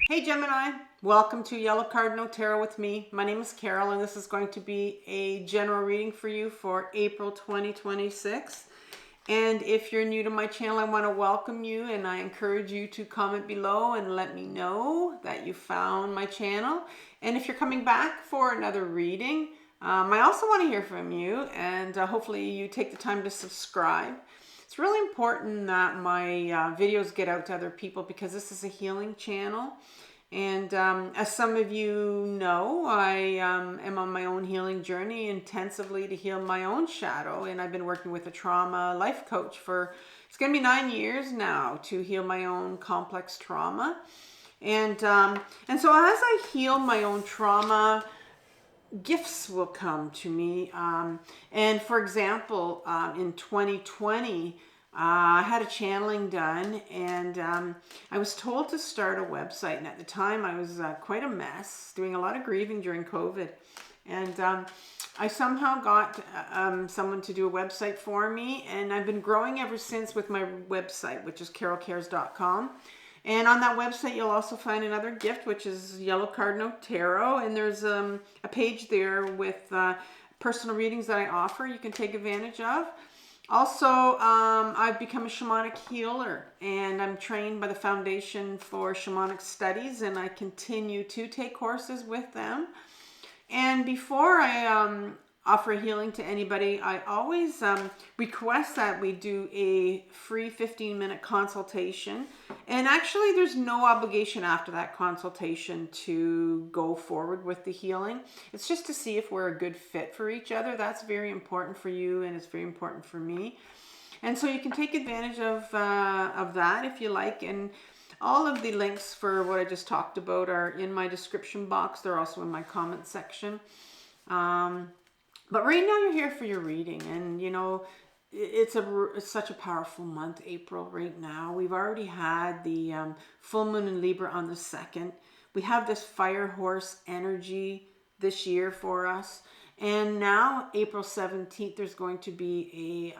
Hey Gemini, welcome to Yellow Cardinal Tarot with me. My name is Carole and this is going to be a general reading for you for April 2026. And if you're new to my channel, I want to welcome you and I encourage you to comment below and let me know that you found my channel. And if you're coming back for another reading, I also want to hear from you and hopefully you take the time to subscribe. It's really important that my videos get out to other people because this is a healing channel. And as some of you know, I am on my own healing journey intensively to heal my own shadow. And I've been working with a trauma life coach for, it's going to be 9 years now to heal my own complex trauma. And so as I heal my own trauma, gifts will come to me. And for example, in 2020, I had a channeling done and I was told to start a website. And at the time I was quite a mess, doing a lot of grieving during COVID. And I somehow got someone to do a website for me. And I've been growing ever since with my website, which is carolecares.com. And on that website, you'll also find another gift, which is Yellow Cardinal Tarot. And there's a page there with personal readings that I offer you can take advantage of. Also, I've become a shamanic healer and I'm trained by the Foundation for Shamanic Studies and I continue to take courses with them. And before I offer healing to anybody, I always request that we do a free 15-minute consultation. And actually, there's no obligation after that consultation to go forward with the healing. It's just to see if we're a good fit for each other. That's very important for you and it's very important for me. And so you can take advantage of that if you like. And all of the links for what I just talked about are in my description box. They're also in my comment section. But right now you're here for your reading, and you know, it's such a powerful month, April, right now. We've already had the full moon in Libra on the 2nd. We have this fire horse energy this year for us. And now April 17th, there's going to be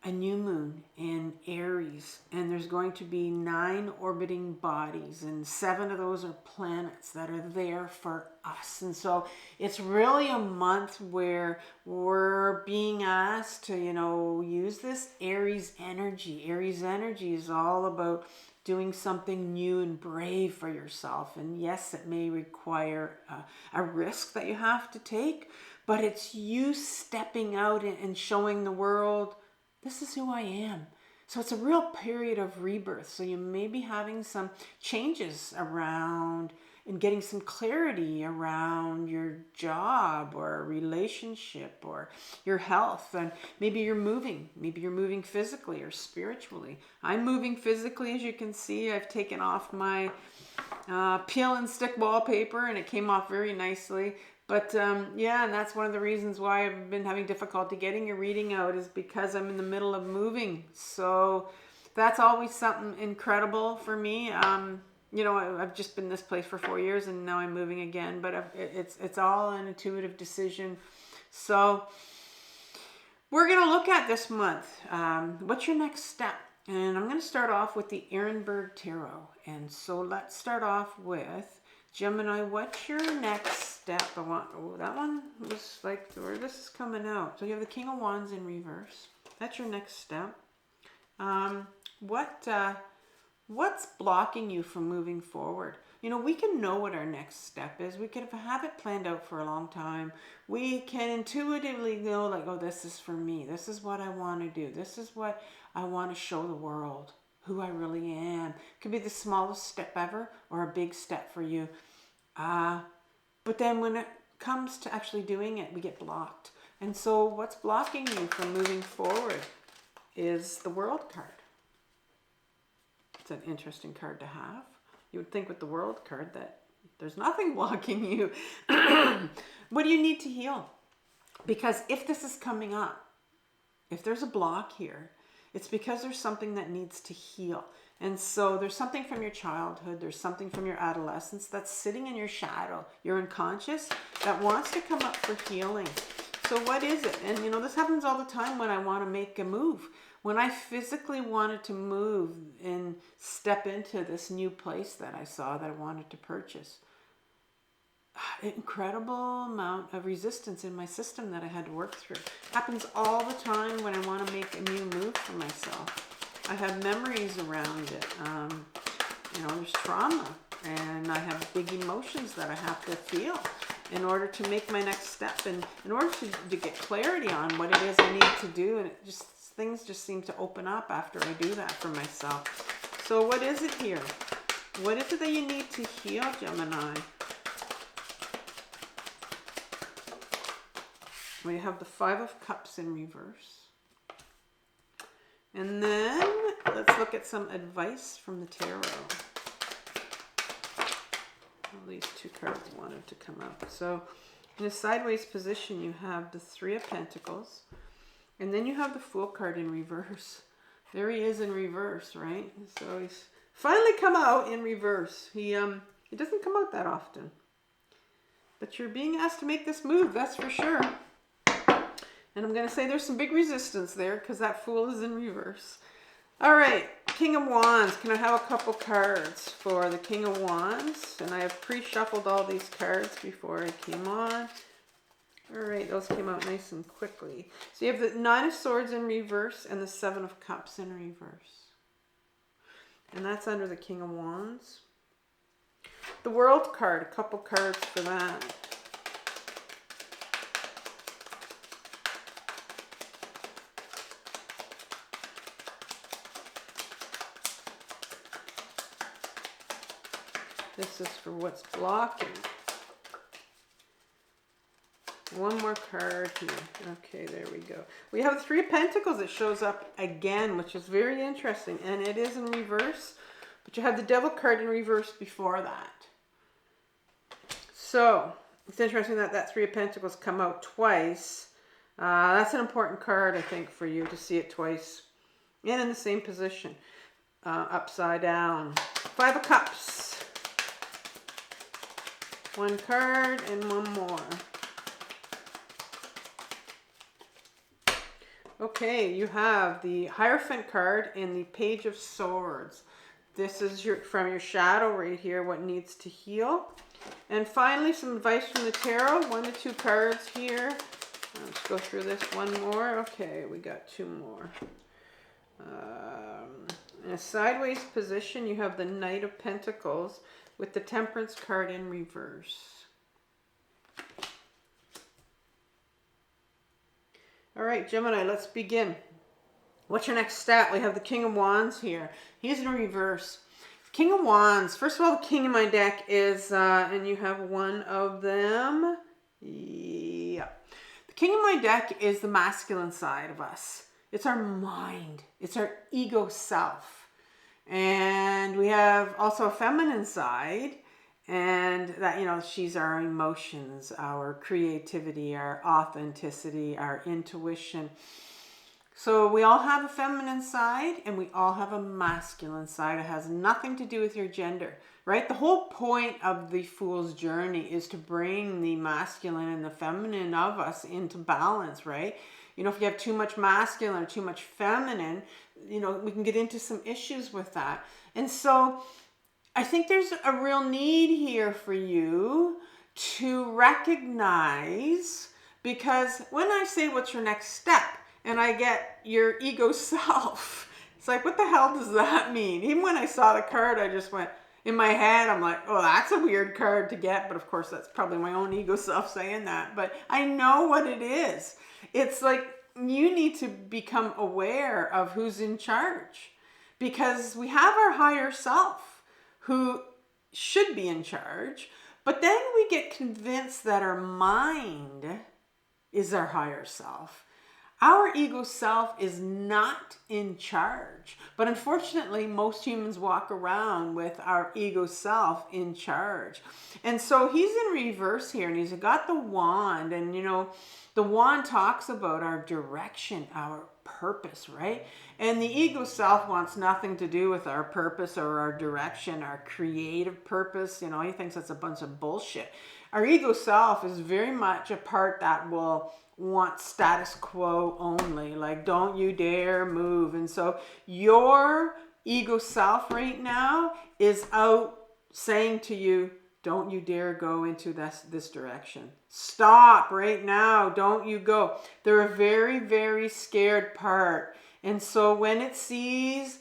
a new moon in Aries, and there's going to be 9 orbiting bodies, and 7 of those are planets that are there for us. And so it's really a month where we're being asked to, you know, use this Aries energy. Aries energy is all about doing something new and brave for yourself. And yes, it may require a risk that you have to take, but it's you stepping out and showing the world, this is who I am. So it's a real period of rebirth. So you may be having some changes around and getting some clarity around your job or a relationship or your health. And maybe you're moving. Maybe you're moving physically or spiritually. I'm moving physically, as you can see. I've taken off my peel and stick wallpaper and it came off very nicely. But yeah, and that's one of the reasons why I've been having difficulty getting a reading out is because I'm in the middle of moving. So that's always something incredible for me. You know, I've just been in this place for 4 years and now I'm moving again. But it's all an intuitive decision. So we're going to look at this month. What's your next step? And I'm going to start off with the Ehrenberg Tarot. And so let's start off with Gemini, what's your next step? That one was like where this is coming out. So you have the King of Wands in reverse. That's your next step. What's blocking you from moving forward? You know, we can know what our next step is. We can have it planned out for a long time. We can intuitively know, like, oh, this is for me. This is what I want to do. This is what I want to show the world, who I really am. It could be the smallest step ever or a big step for you. But then when it comes to actually doing it, we get blocked. And so what's blocking you from moving forward is the World card. It's an interesting card to have. You would think with the World card that there's nothing blocking you. What do you need to heal? Because if this is coming up, if there's a block here, it's because there's something that needs to heal. And so there's something from your childhood, there's something from your adolescence that's sitting in your shadow, your unconscious, that wants to come up for healing. So what is it? And you know, this happens all the time when I want to make a move. when I physically wanted to move and step into this new place that I saw that I wanted to purchase, incredible amount of resistance in my system that I had to work through. Happens all the time when I want to make a new move for myself. I have memories around it. You know, there's trauma, and I have big emotions that I have to feel in order to make my next step, and in order to get clarity on what it is I need to do. And it just, things just seem to open up after I do that for myself. So what is it here? What is it that you need to heal, Gemini? We have the Five of Cups in reverse. And then let's look at some advice from the tarot. Well, these two cards wanted to come out. So in a sideways position, you have the Three of Pentacles. And then you have the Fool card in reverse. There he is in reverse, right? So he's finally come out in reverse. He doesn't come out that often. But you're being asked to make this move, that's for sure. And I'm going to say there's some big resistance there because that Fool is in reverse. All right, King of Wands. Can I have a couple cards for the King of Wands? And I have pre-shuffled all these cards before I came on. All right, those came out nice and quickly. So you have the Nine of Swords in reverse and the Seven of Cups in reverse. And that's under the King of Wands. The World card, a couple cards for that. This is for what's blocking. One more card here. Okay, there we go. We have the Three of Pentacles that shows up again, which is very interesting. And it is in reverse. But you had the Devil card in reverse before that. So, it's interesting that that Three of Pentacles come out twice. That's an important card, I think, for you to see it twice. And in the same position. Upside down. Five of Cups. One card and one more. Okay, you have the Hierophant card and the Page of Swords. This is from your shadow right here, what needs to heal. And finally, some advice from the tarot. 1 to 2 cards here. Let's go through this one more. Okay, we got 2 more. In a sideways position, you have the Knight of Pentacles with the Temperance card in reverse. All right, Gemini, let's begin. What's your next step? We have the King of Wands here. He's in reverse. King of Wands. First of all, the king in my deck is, and you have one of them. Yeah. The king in my deck is the masculine side of us. It's our mind. It's our ego self. And we have also a feminine side. And that, you know, she's our emotions, our creativity, our authenticity, our intuition. So we all have a feminine side and we all have a masculine side. It has nothing to do with your gender, right? The whole point of the Fool's journey is to bring the masculine and the feminine of us into balance, right? You know, if you have too much masculine or too much feminine, you know, we can get into some issues with that. And so I think there's a real need here for you to recognize, because when I say what's your next step and I get your ego self, it's like, what the hell does that mean? Even when I saw the card, I just went, in my head, I'm like, oh, that's a weird card to get. But of course, that's probably my own ego self saying that. But I know what it is. It's like you need to become aware of who's in charge, because we have our higher self who should be in charge, but then we get convinced that our mind is our higher self. Our ego self is not in charge, but unfortunately most humans walk around with our ego self in charge. And so he's in reverse here, and he's got the wand, and you know, the wand talks about our direction, our purpose, right? And the ego self wants nothing to do with our purpose or our direction, our creative purpose. You know, he thinks that's a bunch of bullshit. Our ego self is very much a part that will want status quo only, like don't you dare move. And so your ego self right now is out saying to you, don't you dare go into this direction. Stop right now. Don't you go. They're a very, very scared part. And so when it sees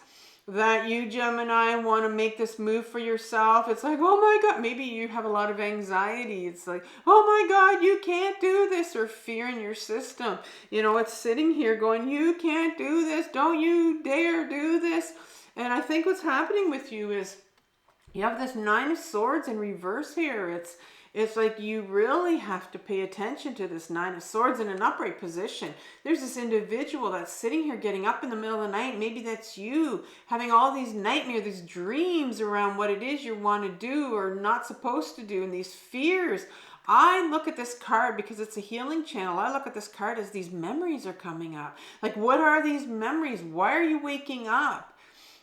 that you, Gemini, want to make this move for yourself, it's like, oh my God, maybe you have a lot of anxiety. It's like, oh my God, you can't do this, or fear in your system. You know, it's sitting here going, you can't do this. Don't you dare do this. And I think what's happening with you is you have this Nine of Swords in reverse here. It's like you really have to pay attention to this Nine of Swords in an upright position. There's this individual that's sitting here getting up in the middle of the night. Maybe that's you having all these nightmares, these dreams around what it is you want to do or not supposed to do, and these fears. I look at this card because it's a healing channel. I look at this card as these memories are coming up. Like, what are these memories? Why are you waking up?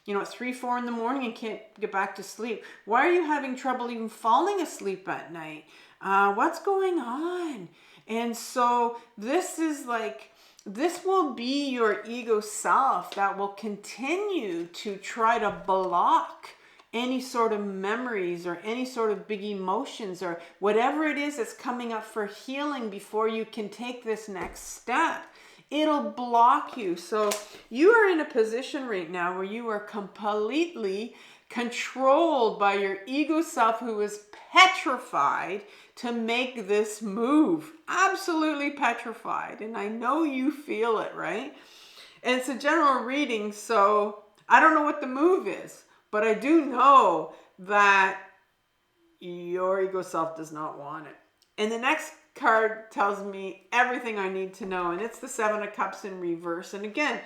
You know, at 3, 4 in the morning and can't get back to sleep. Why are you having trouble even falling asleep at night? What's going on? And so this is like, this will be your ego self that will continue to try to block any sort of memories or any sort of big emotions or whatever it is that's coming up for healing before you can take this next step. It'll block you. So you are in a position right now where you are completely controlled by your ego self, who is petrified to make this move. Absolutely petrified. And I know you feel it, right? And it's a general reading, so I don't know what the move is, but I do know that your ego self does not want it. And the next card tells me everything I need to know, and it's the Seven of Cups in reverse. And again,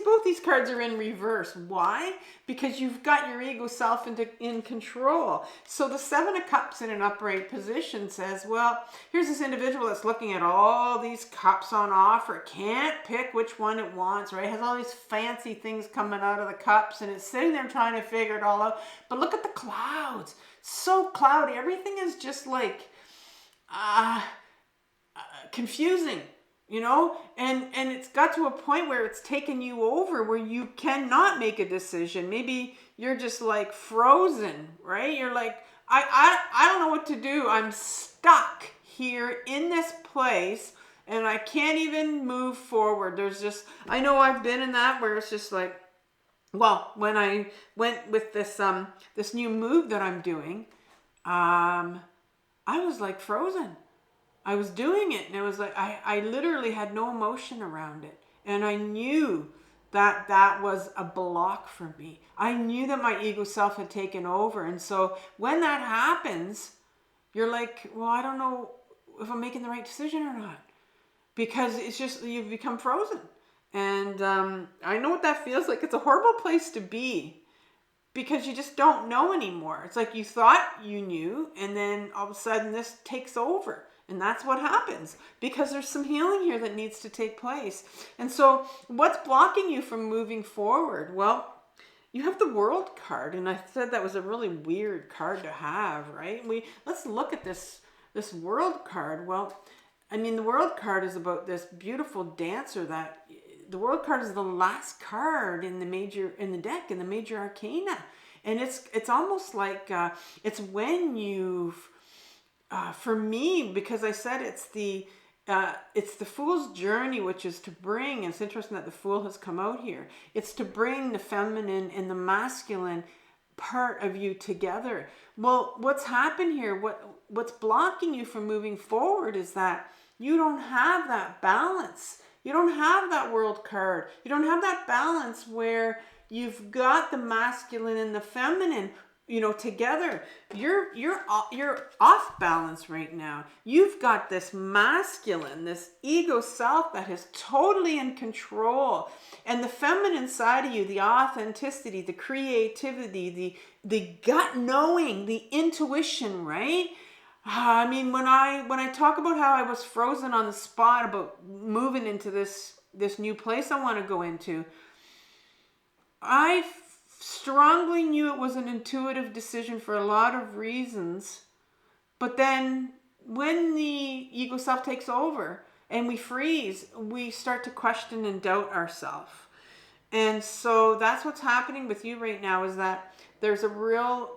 both these cards are in reverse. Why? Because you've got your ego self in control. So the Seven of Cups in an upright position says, well, here's this individual that's looking at all these cups on offer, can't pick which one it wants, right? It has all these fancy things coming out of the cups, and it's sitting there trying to figure it all out. But look at the clouds. So cloudy. Everything is just like confusing, you know, and it's got to a point where it's taken you over, where you cannot make a decision. Maybe you're just like frozen, right? You're like, I don't know what to do. I'm stuck here in this place and I can't even move forward. There's just, I know I've been in that, where it's just like, well, when I went with this this new move that I'm doing, I was like frozen. I was doing it and it was like, I literally had no emotion around it. And I knew that that was a block for me. I knew that my ego self had taken over. And so when that happens, you're like, well, I don't know if I'm making the right decision or not. Because it's just, you've become frozen. And I know what that feels like. It's a horrible place to be, because you just don't know anymore. It's like you thought you knew, and then all of a sudden this takes over. And that's what happens, because there's some healing here that needs to take place. And so what's blocking you from moving forward? Well, you have the World card, and I said that was a really weird card to have, right? Let's look at this World card. Well, I mean, the World card is about this beautiful dancer that the World card is the last card in the deck, in the major arcana. And it's almost like it's when you've for me, because I said it's the Fool's journey, which is to bring, and it's interesting that the Fool has come out here, it's to bring the feminine and the masculine part of you together. Well, what's happened here, what's blocking you from moving forward is that you don't have that balance. You don't have that World card. You don't have that balance where you've got the masculine and the feminine, you know, together. You're off balance right now. You've got this masculine, this ego self that is totally in control, and the feminine side of you, the authenticity, the creativity, the gut knowing, the intuition, right? I mean, when I talk about how I was frozen on the spot about moving into this new place I want to go into, I strongly knew it was an intuitive decision for a lot of reasons. But then when the ego self takes over and we freeze, we start to question and doubt ourselves. And so that's what's happening with you right now, is that there's a real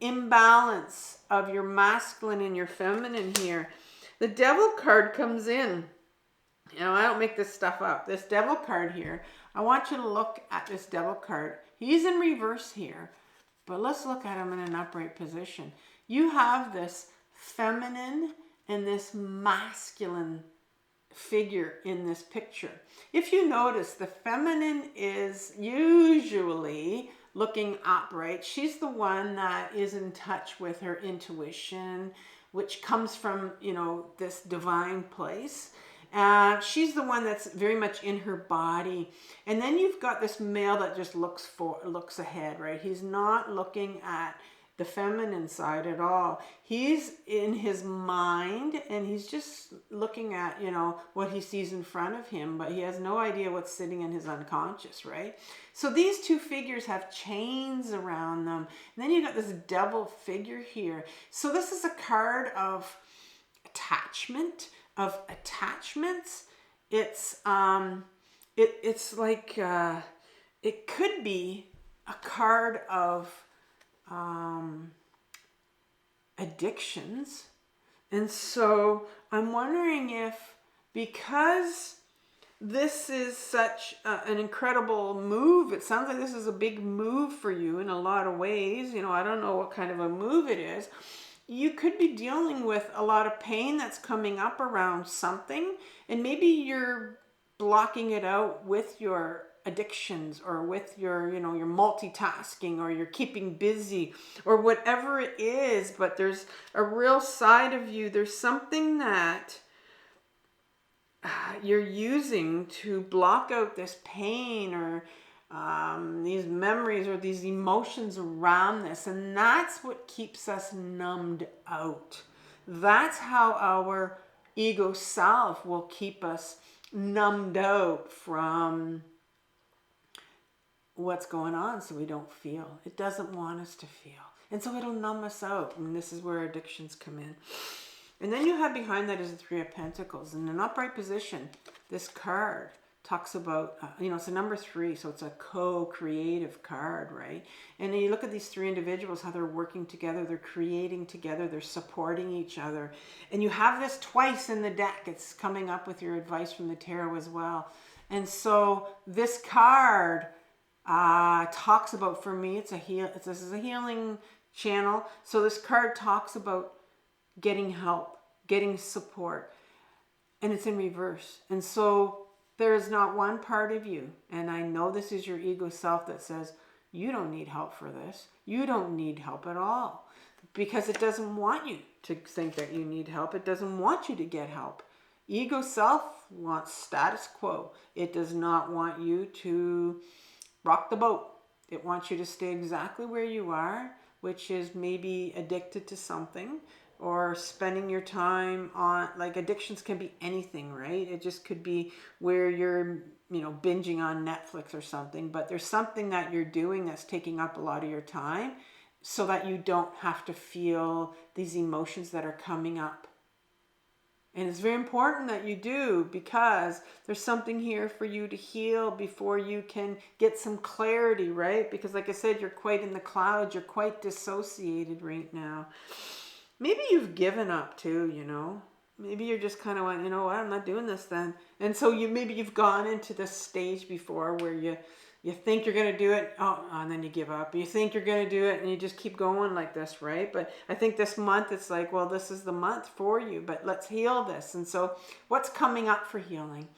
imbalance of your masculine and your feminine here. The Devil card comes in. You know, I don't make this stuff up. This Devil card here, I want you to look at this Devil card. He's in reverse here, but let's look at him in an upright position. You have this feminine and this masculine figure in this picture. If you notice, the feminine is usually looking upright. She's the one that is in touch with her intuition, which comes from, you know, this divine place. She's the one that's very much in her body. And then you've got this male that just looks ahead, right? He's not looking at the feminine side at all. He's in his mind and he's just looking at, you know, what he sees in front of him, but he has no idea what's sitting in his unconscious, right? So these two figures have chains around them. And then you got this Devil figure here. So this is a card of attachment, of attachments. It's like it could be a card of addictions. And so I'm wondering if, because this is such an incredible move, it sounds like this is a big move for you in a lot of ways. You know, I don't know what kind of a move it is. You could be dealing with a lot of pain that's coming up around something, and maybe you're blocking it out with your addictions, or with your, you know, your multitasking, or you're keeping busy, or whatever it is. But there's a real side of you, there's something that you're using to block out this pain, or these memories, or these emotions around this. And that's what keeps us numbed out. That's how our ego self will keep us numbed out from what's going on, so we don't feel. It doesn't want us to feel. And so it'll numb us out. And this is where addictions come in. And then you have behind that is the Three of Pentacles. In an upright position, this card talks about, you know, it's a number 3, so it's a co-creative card, right? And then you look at these three individuals, how they're working together, they're creating together, they're supporting each other. And you have this twice in the deck. It's coming up with your advice from the tarot as well. And so this card talks about, for me, this is a healing channel. So this card talks about getting help, getting support, and it's in reverse. And so there is not one part of you, and I know this is your ego self, that says you don't need help for this. You don't need help at all, because it doesn't want you to think that you need help. It doesn't want you to get help. Ego self wants status quo. It does not want you to rock the boat. It wants you to stay exactly where you are, which is maybe addicted to something, or spending your time on, like, addictions can be anything, right? It just could be where you're, you know, binging on Netflix or something, but there's something that you're doing that's taking up a lot of your time, so that you don't have to feel these emotions that are coming up. And it's very important that you do, because there's something here for you to heal before you can get some clarity, right? Because like I said, you're quite in the clouds. You're quite dissociated right now. Maybe you've given up too, you know. Maybe you're just kind of like, you know what, I'm not doing this then. And so maybe you've gone into this stage before where you think you're going to do it, and then you give up. You think you're going to do it, and you just keep going like this, right? But I think this month, it's like, well, this is the month for you, but let's heal this. And so what's coming up for healing?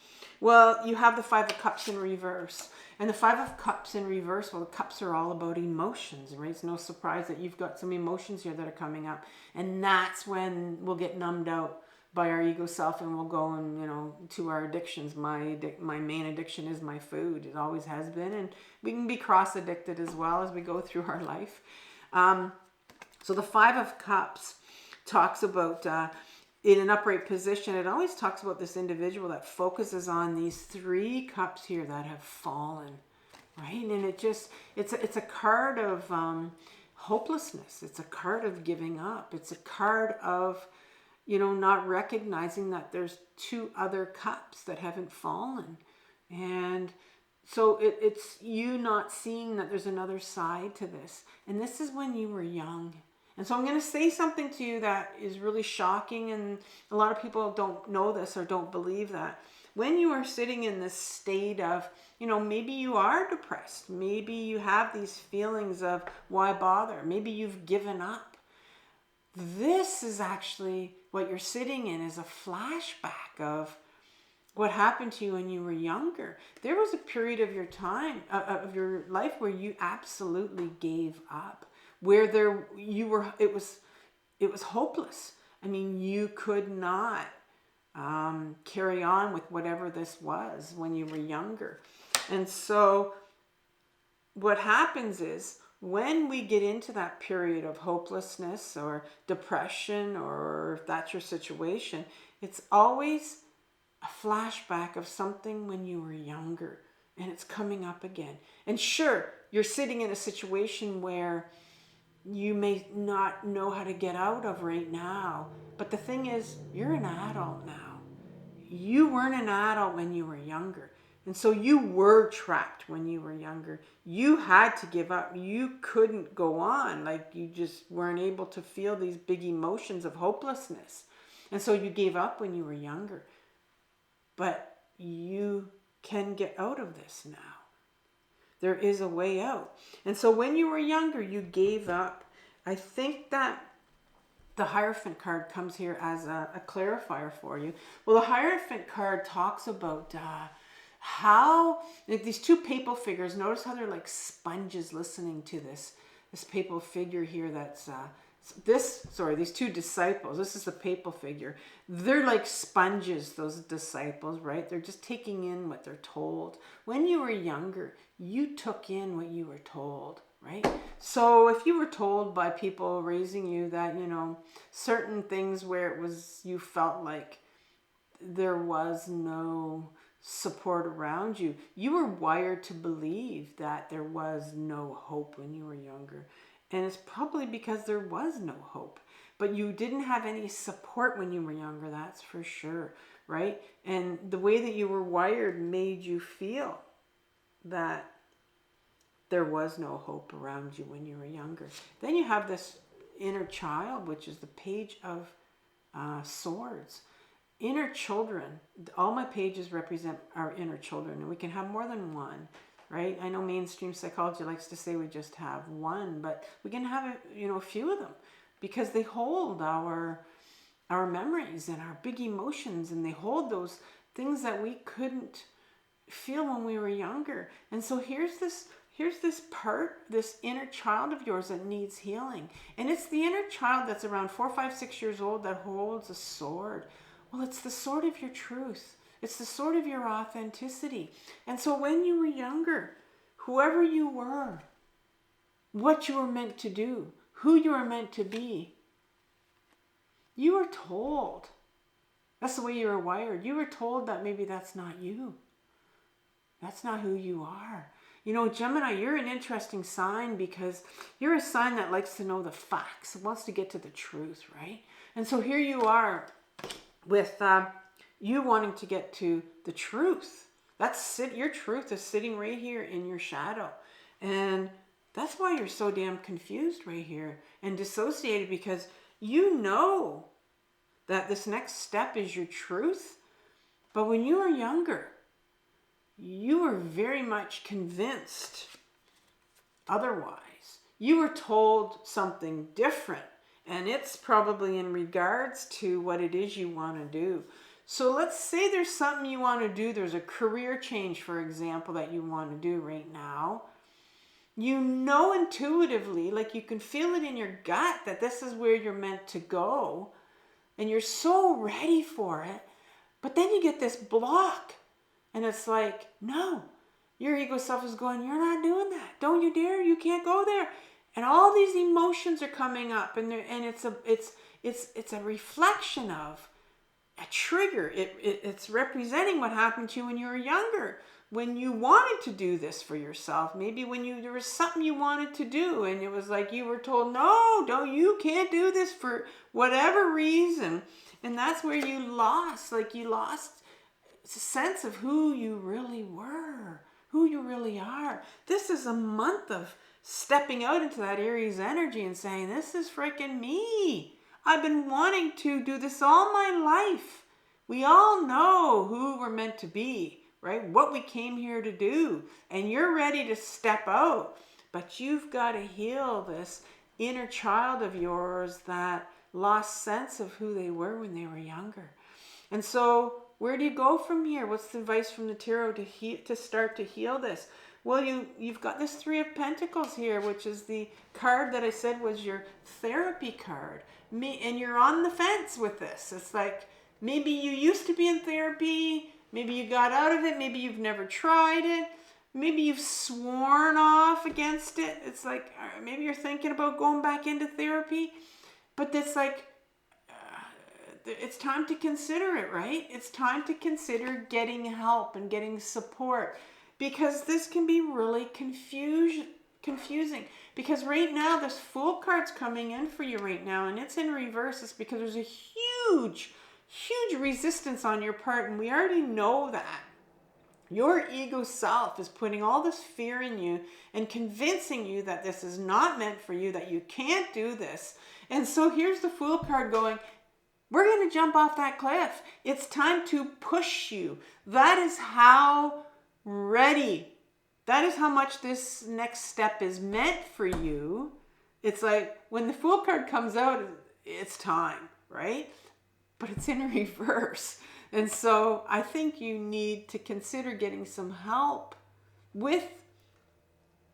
Well, you have the Five of Cups in reverse. And the Five of Cups in reverse, well, the cups are all about emotions, right? It's no surprise that you've got some emotions here that are coming up. And that's when we'll get numbed out by our ego self, and we'll go and, you know, to our addictions. My main addiction is my food. It always has been, and we can be cross addicted as well as we go through our life. So the Five of Cups talks about, in an upright position, it always talks about this individual that focuses on these three cups here that have fallen, right? And it's a card of hopelessness. It's a card of giving up. It's a card of not recognizing that there's two other cups that haven't fallen. And so it's you not seeing that there's another side to this. And this is when you were young. And so I'm going to say something to you that is really shocking, and a lot of people don't know this or don't believe that. When you are sitting in this state of, maybe you are depressed, maybe you have these feelings of why bother, maybe you've given up. This is actually what you're sitting in, is a flashback of what happened to you when you were younger. There was a period of your time, of your life, where you absolutely gave up, where it was hopeless. I mean, you could not carry on with whatever this was when you were younger. And so what happens is, when we get into that period of hopelessness or depression, or if that's your situation, it's always a flashback of something when you were younger, and it's coming up again. And sure, you're sitting in a situation where you may not know how to get out of right now, but the thing is, you're an adult now. You weren't an adult when you were younger. And so you were trapped when you were younger. You had to give up. You couldn't go on. Like, you just weren't able to feel these big emotions of hopelessness. And so you gave up when you were younger. But you can get out of this now. There is a way out. And so when you were younger, you gave up. I think that the Hierophant card comes here as a clarifier for you. Well, the Hierophant card talks about how, like, these two papal figures, notice how they're like sponges listening to this papal figure here that's these two disciples. This is the papal figure. They're like sponges, those disciples, right? They're just taking in what they're told. When you were younger, you took in what you were told, right? So if you were told by people raising you that, certain things where it was, you felt like there was no support around you, you were wired to believe that there was no hope when you were younger. And it's probably because there was no hope. But you didn't have any support when you were younger, that's for sure, right? And the way that you were wired made you feel that there was no hope around you when you were younger. Then you have this inner child, which is the Page of Swords. Inner children. All my pages represent our inner children, and we can have more than one. Right? I know mainstream psychology likes to say we just have one, but we can have a few of them, because they hold our memories and our big emotions, and they hold those things that we couldn't feel when we were younger. And so here's this part, this inner child of yours that needs healing. And it's the inner child that's around 4, 5, 6 years old that holds a sword. Well, it's the sword of your truth. It's the sword of your authenticity. And so when you were younger, whoever you were, what you were meant to do, who you were meant to be, you were told. That's the way you were wired. You were told that maybe that's not you. That's not who you are. Gemini, you're an interesting sign, because you're a sign that likes to know the facts. It wants to get to the truth, right? And so here you are with you wanting to get to the truth. Your truth is sitting right here in your shadow. And that's why you're so damn confused right here and dissociated, because you know that this next step is your truth. But when you were younger, you were very much convinced otherwise. You were told something different, and it's probably in regards to what it is you want to do. So let's say there's something you want to do. There's a career change, for example, that you want to do right now. You know intuitively, like you can feel it in your gut, that this is where you're meant to go. And you're so ready for it. But then you get this block. And it's like, no. Your ego self is going, you're not doing that. Don't you dare. You can't go there. And all these emotions are coming up. And it's a reflection of a trigger. It's representing what happened to you when you were younger, when you wanted to do this for yourself. Maybe when there was something you wanted to do and it was like you were told, no, you can't do this for whatever reason. And that's where you lost a sense of who you really were, who you really are. This is a month of stepping out into that Aries energy and saying, this is freaking me. I've been wanting to do this all my life. We all know who we're meant to be, right? What we came here to do. And you're ready to step out. But you've got to heal this inner child of yours that lost sense of who they were when they were younger. And so where do you go from here? What's the advice from the tarot to start to heal this? Well, you've got this Three of Pentacles here, which is the card that I said was your therapy card. And you're on the fence with this. It's like, maybe you used to be in therapy. Maybe you got out of it. Maybe you've never tried it. Maybe you've sworn off against it. It's like, maybe you're thinking about going back into therapy. But it's like, it's time to consider it, right? It's time to consider getting help and getting support, because this can be really confusing. Because right now, this Fool card's coming in for you right now, and it's in reverse. It's because there's a huge resistance on your part, and we already know that. Your ego self is putting all this fear in you and convincing you that this is not meant for you, that you can't do this. And so here's the Fool card going, we're going to jump off that cliff. It's time to push you. That is how ready, that is how much this next step is meant for you. It's like when the Fool card comes out, it's time, right? But it's in reverse. And so I think you need to consider getting some help with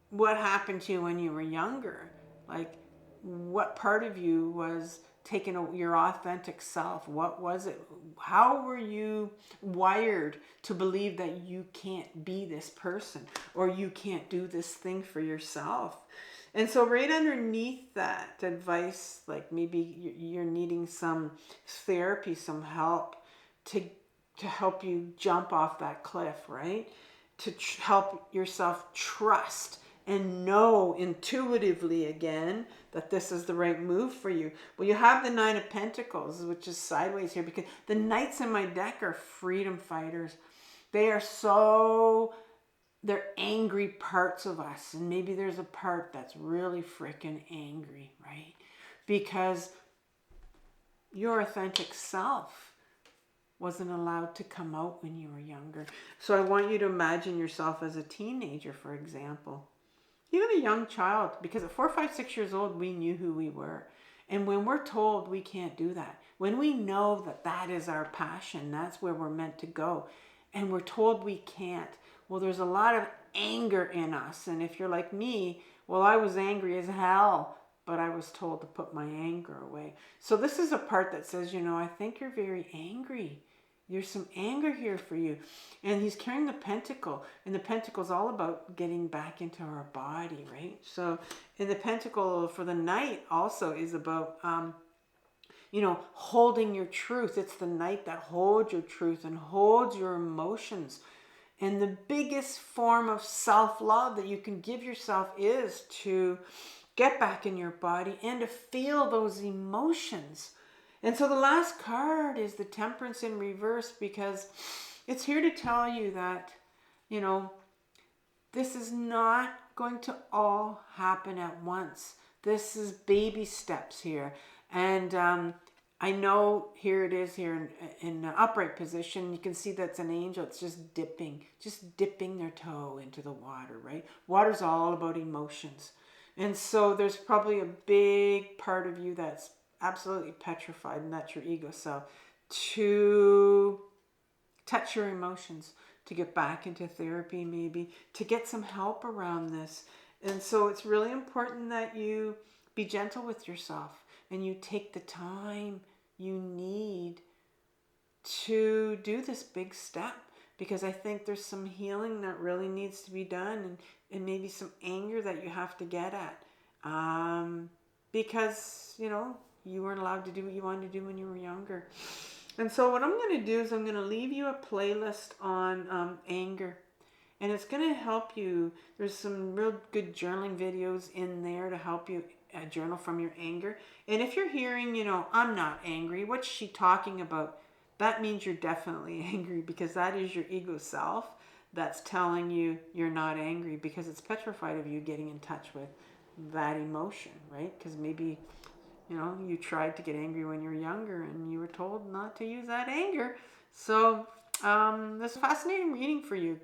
what happened to you when you were younger. Like, what part of you was taking your authentic self? What was it? How were you wired to believe that you can't be this person, or you can't do this thing for yourself? And so right underneath that advice, like maybe you're needing some therapy, some help to help you jump off that cliff, right? To help yourself trust and know intuitively again that this is the right move for you. Well, you have the Nine of Pentacles, which is sideways here, because the Knights in my deck are freedom fighters. They're angry parts of us. And maybe there's a part that's really freaking angry, right? Because your authentic self wasn't allowed to come out when you were younger. So I want you to imagine yourself as a teenager, for example. Even a young child, because at 4, 5, 6 years old, we knew who we were. And when we're told we can't do that, when we know that that is our passion, that's where we're meant to go, and we're told we can't, well, there's a lot of anger in us. And if you're like me, well, I was angry as hell, but I was told to put my anger away. So this is a part that says, I think you're very angry. There's some anger here for you. And he's carrying the pentacle. And the pentacle is all about getting back into our body, right? So, and the pentacle for the Knight also is about, holding your truth. It's the Knight that holds your truth and holds your emotions. And the biggest form of self-love that you can give yourself is to get back in your body and to feel those emotions. And so the last card is the Temperance in reverse, because it's here to tell you that, this is not going to all happen at once. This is baby steps here. And I know here it is here in an upright position. You can see that's an angel. It's just dipping their toe into the water, right? Water's all about emotions. And so there's probably a big part of you that's absolutely petrified, and that's your ego self, to touch your emotions, to get back into therapy, maybe to get some help around this. And so it's really important that you be gentle with yourself and you take the time you need to do this big step, because I think there's some healing that really needs to be done, and maybe some anger that you have to get at, because you weren't allowed to do what you wanted to do when you were younger. And so what I'm going to do is I'm going to leave you a playlist on anger. And it's going to help you. There's some real good journaling videos in there to help you journal from your anger. And if you're hearing, you know, I'm not angry, what's she talking about? That means you're definitely angry, because that is your ego self that's telling you you're not angry, because it's petrified of you getting in touch with that emotion, right? Because maybe, you know, you tried to get angry when you were younger and you were told not to use that anger. So this is a fascinating reading for you,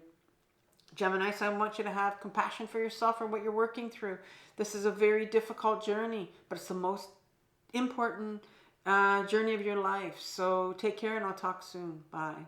Gemini. So I want you to have compassion for yourself and what you're working through. This is a very difficult journey, but it's the most important journey of your life. So take care, and I'll talk soon. Bye.